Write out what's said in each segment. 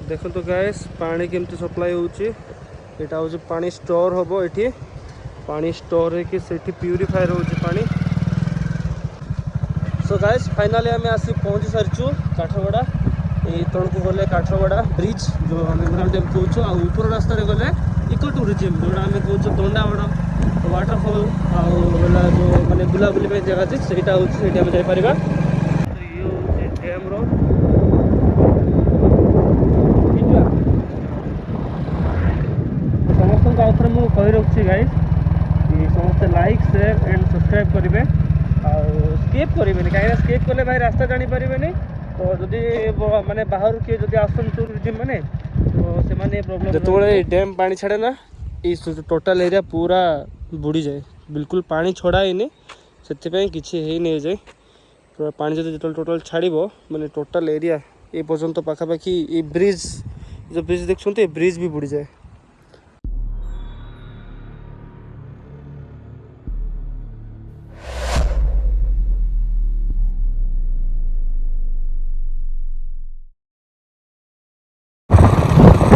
देखो तो गैस पानी केमती सप्लाई होची एटा हो पानी स्टोर हम ये पानी स्टोर है कि सेठी प्यूरीफायर होची पानी। सो गैस फाइनाली आम आसी पहुँची सारीचु काठगड़ा ये तौक गले काठगड़ा ब्रिज जो आम डैम कहूँ आ ऊपर रास्तार गले इको टूरिज्म जोड़ा आम कहूँ दंडावड़ वाटरफॉल आला जो मैंने बुलाबुली जगह अच्छे से आम जापर। ये हूँ डैम रो समस्त आउे मुझे कही रखी गाइज कि समस्ते लाइक शेयर एंड सब्सक्राइब करेंगे स्किप करेंगे कहीं स्किप कले भाई रास्ता जापर तो जदि माने बाहर किए जब आसन टूरिज्म मैंने तो से प्रोब्लेम जो डैम पानी छाड़े ना ये टोटाल एरिया पूरा बुड़ी जाए बिल्कुल पानी छड़ाएनि से किसी नहीं जाए पूरा पानी जो टोटाल छाड़ मैंने टोटाल एरिया ये पर्यंत पाखापाखि ये ब्रिज जो ब्रिज देखते ब्रिज भी बुड़ी जाए।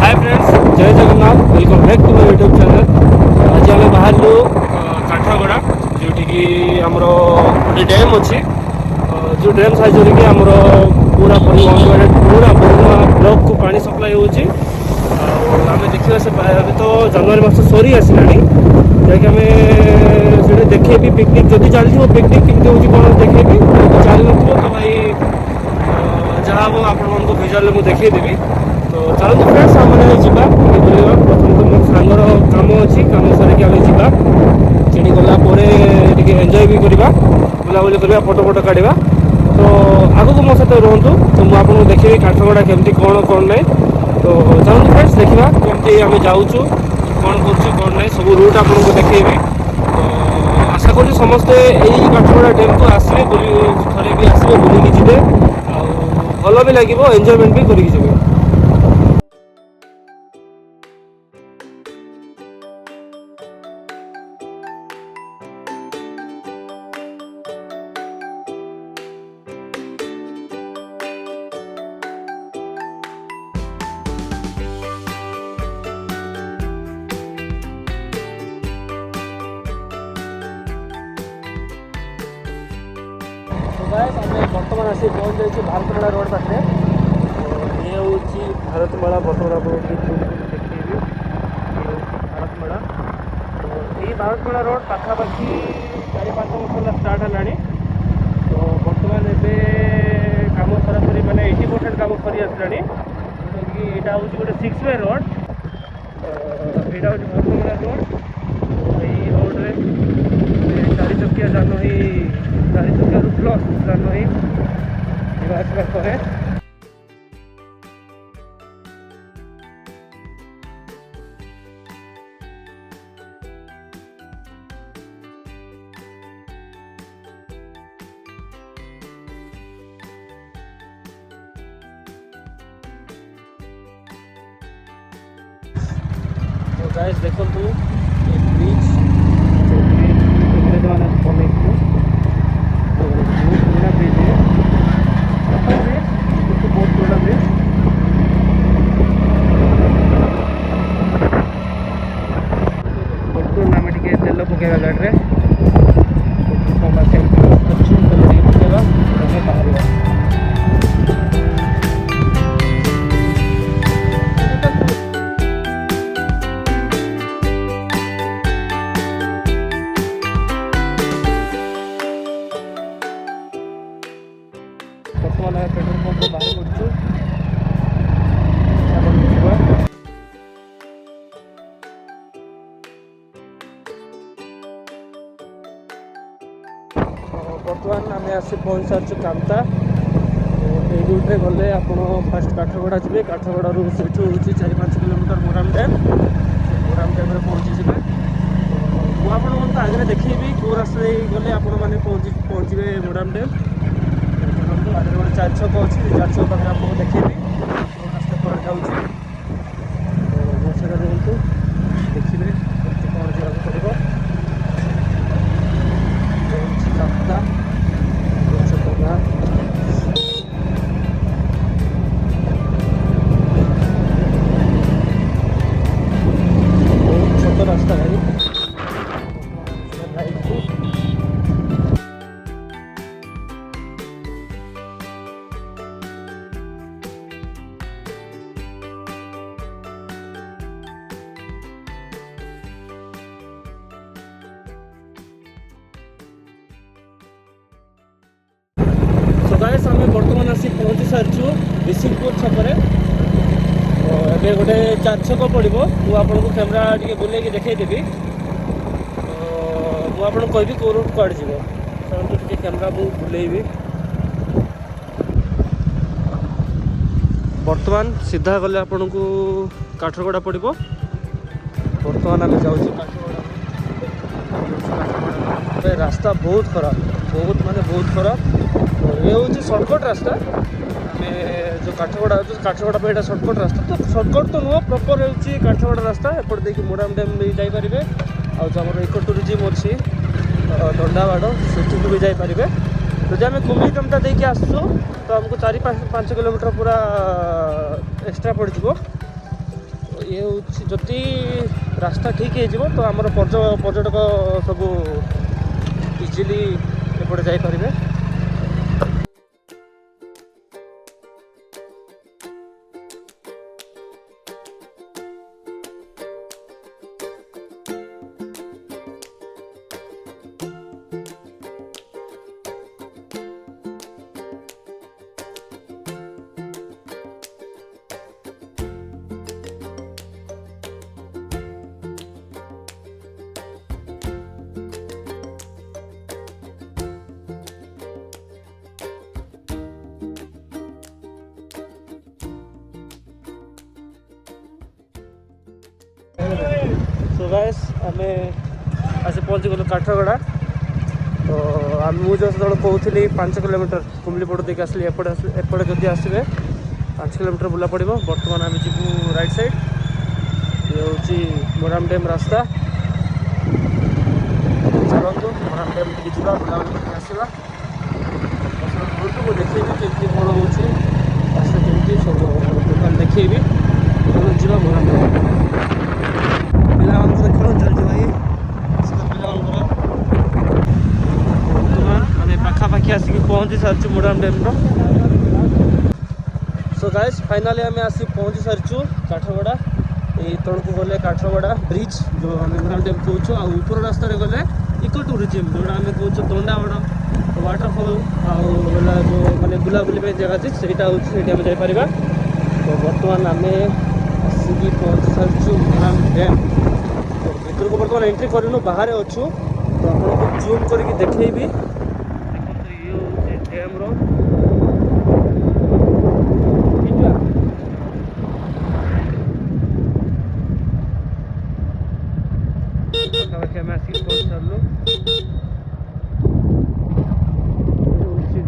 हाय फ्रेंड्स जय Jagannath welcome back to my YouTube channel. आज आम बाहर काठगड़ा जोटि आमर गोटे डैम अच्छी जो डैम साइज कि आमर पूरा पूरा बरुआ ब्लॉक को पानी सप्लाई होची आम देखा से अभी तो जनवरी मास सरी आसला जैक आम से देखेबी पिकनिक जदि चलती पिकनिक केमती हो कौन देखेबी चल न तो भाई जहाँ हम आपको भिजुआल मुझे देखदेवी तो चलते फ्रेंड्स आम जावा बुलवा प्रथम तो मोर सांगर कम अच्छी कम सारिक आम जावा से गलापर एंजय भी करवा बुलाबुली करवा फोटो फोटो काढ़ा तो आगक मो सहित रुहतु तो मुझे आपको देखी काठगड़ा केमती कौन कौन ना तो चलते फ्रेंड्स देखा केमती आम जाऊँ कौन कर ना सब रूट आपको देखी तो आशा करूँ समस्ते यही काठगड़ा डैम को आसवे थे भी आसवे बुलिकी जी भल भी लगे एंजयमेंट भी करी जी। बर्तमान आसी पहुँच जाइए भारतमाला रोड पाखे तो ये हूँ भारतमाला बर्तमान आप देखिए भारतमाला तो ये भारतमाला रोड पाखापाखि 4-5 वर्ष स्टार्ट है तो बर्तमान एवं कम सरासरी मैंने 80% कम सरी आसला जोटा कि यहाँ हूँ गोटे 6 वे रोड यहाँ हूँ भारतमाला रोड तो यही रोड्रे 4 चकिया जान ही 4 चकिया प्लस जान ही आसवा करे तो गाइस देखो ब्रिज मैंने पुराना ब्रिज है बहुत पुराना ब्रिज पेट्रोल आम टे तेल पकेगा गाड़ी पकेगा बाहर बर्तमान पेट्रोल पंप बाहर पड़ू बर्तमान आम आसी पहुँच सारी कामता तो ये रूट्रे गले आप फास्ट काठगड़ा जी काठगड़ा से 4-5 किलोमीटर मोराम डैम मोराम डैम पहुँची जाए तो मुझे आगे देखी कौ रास्ते गले आपने पहुँचे मोराम डैम आगे गोटे 4 छक अच्छी 4 छक पाखे आपको देखी रास्ता पर जाऊँगी तो से रुहतु देखिए कौन जावाक पड़ो गाइस आम बर्तमान आसी पहुँची सारी बिसिंगपुर छकरे। तो ये गोटे 4 छक पड़ो मुझे आपको कैमेरा टे बुले देखईदेवी। तो मुझे कहबी कौ रूट कड़े जीव टे कैमेरा मुझे बुलेबी। बर्तमान सीधा गले आपन को काठरगड़ा पड़ो। बर्तमान आम जाऊँ काठरगड़ा। रास्ता बहुत खराब, बहुत माने बहुत खराब। तो ये हूँ सर्टकट रास्ता। आम जो काठरगड़ा काठरगड़ा पे यहाँ सर्टकट रास्ता। तो सर्टकट तो नुह प्रॉपर होची काठरगड़ा रास्ता। एपटे देखिए मोराम डैम भी जापर। आमर इको टूरिज्म अच्छी दंडाबाड़ से भी जापर। जब आम कुमली टमटा देके आसु तो आमको 4-5 किलोमीटर पूरा एक्सट्रा पड़ जाव। ये हूँ जदि रास्ता ठीक हो तो आमर पर्यटक सब इजिली एपटे जापर। सो गाइस आम आसी पहुँची गलु काठरगड़ा। तो आम मुझे जो कहूली 5 किलोमीटर कुमलीपड़ देखिए आसली एपटे जदि आसवे 5 किलोमीटर बुला पड़ो। बर्तमान आम जीवु राइट साइड। ये हूँ मोराम डैम रास्ता। चलतु मोराम डैम टी जा बुलाबुली आसवा। देखी केमती कौन हो रास्ता केमती सब दुकान देखी जा मोराम डैम। पिला खेल चलती भाई बर्तमान आम पाखापाखि आसिक पहुँची सारी मोराम डैम। सो गाइस फाइनाली आम आसिक पहुँची सारी काठरगड़ा। ये तौक गले काठरगड़ा ब्रिज जो आम मोराम डैम कहूँ। ऊपर रास्तार गले इको टूरिज्म जोड़ा आम कहूँ दंडाबाड़ वाटरफॉल आला जो मैंने बुलाबुली जगह अच्छी से आम जापर। तो बर्तमान आम आसिक पहुँची सारी मोराम डैम। तो भर को बर्तमान एंट्री करनु बाहर अच्छु। तो आपको जूम करके देखी। देखो ये हूँ डैम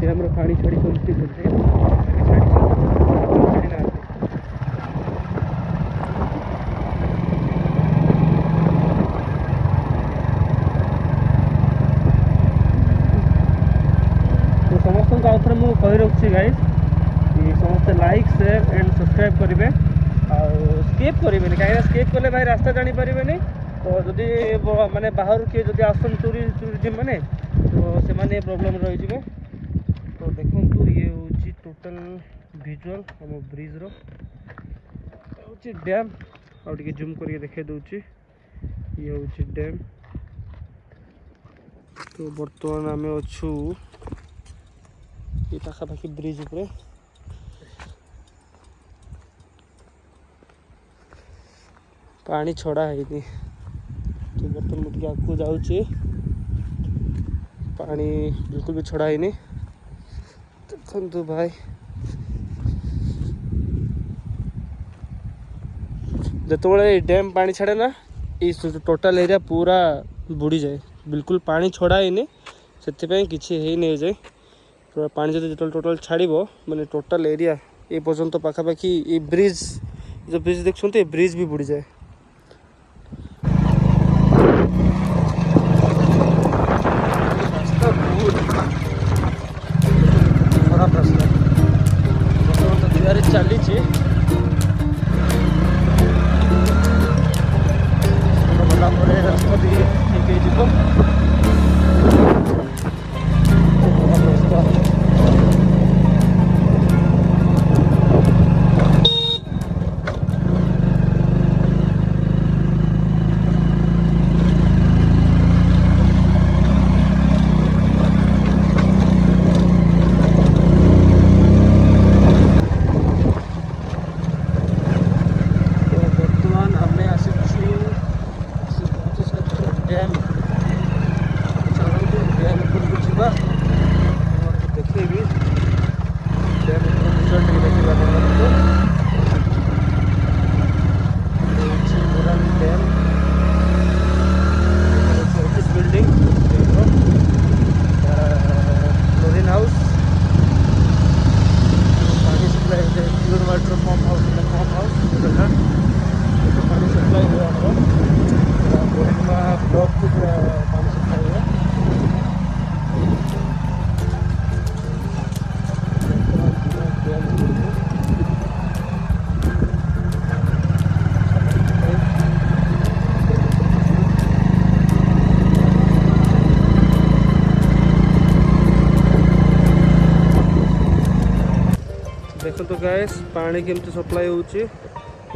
डैम पानी छाड़ी चलती समस्त आउे मुझे कही रखी गाइस समस्ते लाइक शेयर एंड सब्सक्राइब करेंगे। स्किप करेंगे कहीं स्किप कले भाई रास्ता जापर। तो जदि माने बाहर किए जब आसन टूरिज्म मैंने तो से माने प्रॉब्लम रही। तो देखु ये हूँ टोटल विजुअल आम ब्रिज रो डैम। आउ जूम करके देखे दूची ये हूँ डैम। तो बर्तमान आम अच्छु ये पाखापाखि ब्रिज उपरे। पानी छड़ा है। तो बर्तमान मुझे आगे जाऊँगी पानी बिल्कुल भी छड़ा है। देखु भाई जो डैम पानी छाड़े ना ये टोटाल एरिया पूरा बुड़ी जाए। बिल्कुल पानी छड़ा है से किसी नहीं जाए। पूरा पानी जो टोटाल छाड़ माने टोटाल एरिया ये पर्यंत पाखापाखि ये ब्रिज जो ब्रिज देखते ब्रिज भी बुड़ी जाए। खराब रास्ता तो दुआरे चली गला रास्ता भी ठीक हो। गाइस पानी केमती सप्लाई होउची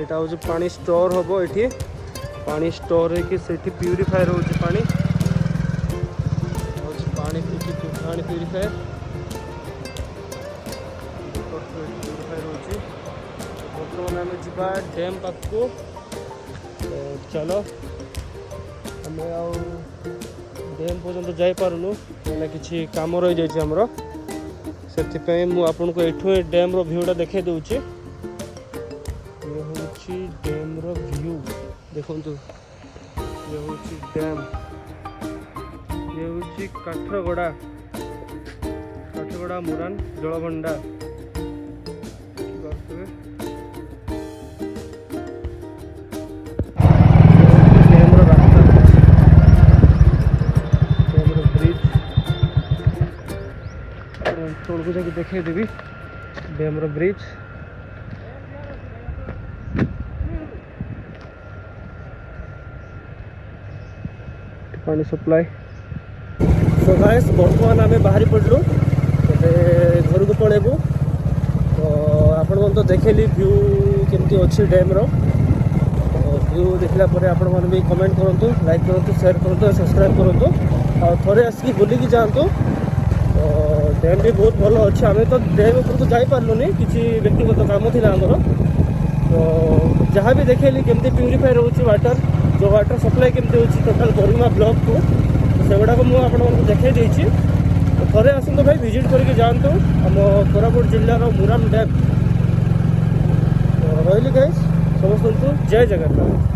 एटा होची पानी स्टोर होबो एठी पानी स्टोर है कि सेठी प्यूरीफायर होची पानी होची पानी प्यूरीफायर होची बर्तमान आम जा डैम पाक को चलो आम डैम पर्यंत जापारूनु क्या कि कम रही जाइए आमर से आपन को एठू डैम रो व्यूटा देखे दूची ये हूँ डैम रो व्यू देखु ये हूँ डैम ये हूँ काठगड़ा मुरान जलभंडा तौक जाकि देखे देवी डैम रो ब्रिज पानी सप्लाई तो गाइस बर्तमान आम बाहरी पड़लु घर को पलैबू तो आपण तो देखेली व्यू केमती अच्छी डैम रो व्यू देखला आपण मैंने भी कमेंट करूँ लाइक करूँ शेयर करूँ सब्सक्राइब करूँ और थोड़े आसिक बुलिकी जातु तो डैम भी बहुत भल अच्छे आम तो डैम उपरको जापारूनी किसी व्यक्तिगत काम थी आमर तो जहाँ भी देखेली केमती प्यूरीफायर होची वाटर जो वाटर सप्लाई केमती होची टोटल बरुणा ब्लॉक को तो सेगुड़ाक मुझे देखे देती तो थे आसतु भाई विजिट करके जातु आम कोरापुट जिलार मुरान डैम तो रही गाइस समस्त जय जगन्नाथ।